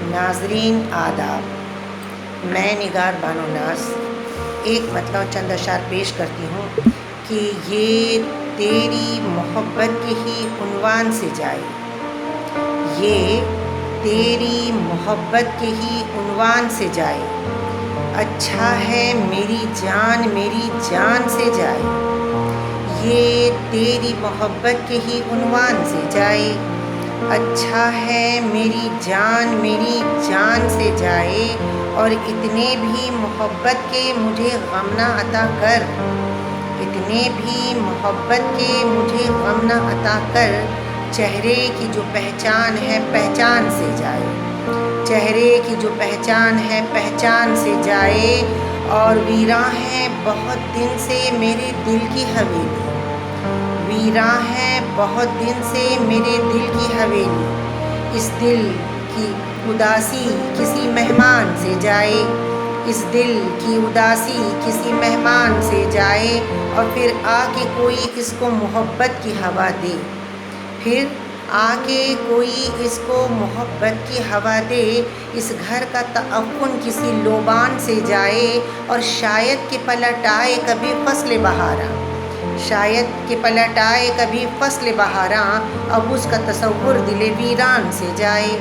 ناظرین آداب، میں نگار بانو ناز ایک مطلب چند اشعار پیش کرتی ہوں کہ یہ تیری محبت کے ہی عنوان سے جائے، یہ تیری محبت کے ہی عنوان سے جائے، اچھا ہے میری جان سے جائے، یہ تیری محبت کے ہی عنوان سے جائے، اچھا ہے میری جان سے جائے، اور اتنے بھی محبت کے مجھے غم نہ عطا کر، اتنے بھی محبت کے مجھے غم نہ عطا کر، چہرے کی جو پہچان ہے پہچان سے جائے، چہرے کی جو پہچان ہے پہچان سے جائے، اور ویراں ہے بہت دن سے میرے دل کی حویلی، ویراں ہے بہت دن سے میرے دل کی حویلی، اس دل کی اداسی کسی مہمان سے جائے، اس دل کی اداسی کسی مہمان سے جائے، اور پھر آ کے کوئی اس کو محبت کی ہوا دے، پھر آ کے کوئی اس کو محبت کی ہوا دے، اس گھر کا تعفن کسی لوبان سے جائے، اور شاید کہ پلٹ آئے کبھی فصل بہاراں، شاید کہ پلٹ آئے کبھی فصل بہاراں، اب اس کا تصور دل ویران سے جائے،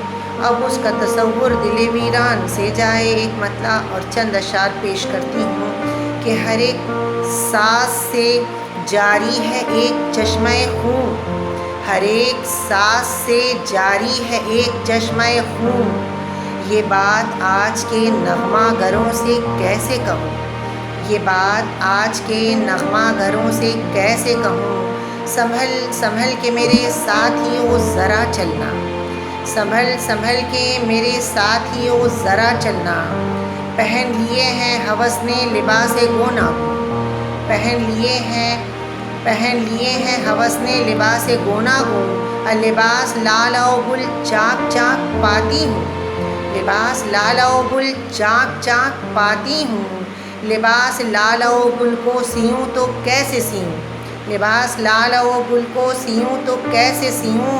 اب اس کا تصور دل ویران سے جائے۔ ایک مطلع اور چند اشعار پیش کرتی ہوں کہ ہر ایک سانس سے جاری ہے ایک چشمہ خون، ہر ایک سانس سے جاری ہے ایک چشمہ خون، یہ بات آج کے نغمہ گروں سے کیسے کہوں، یہ بات آج کے نغمہ گروں سے کیسے کہوں، سنبھل کے میرے ساتھیو ذرا چلنا، سنبھل کے میرے ساتھیو ذرا چلنا، پہن لیے ہیں ہوس نے لباس گونا کو، پہن لیے ہیں ہوس نے لباس گونا کو، لباس لال و گل چاک چاک پاتی ہوں، لباس لال و گل چاک چاک پاتی ہوں، لباس لال و گل کو سیوں تو کیسے سیوں، لباس لال و گل کو سیوں تو کیسے سیوں،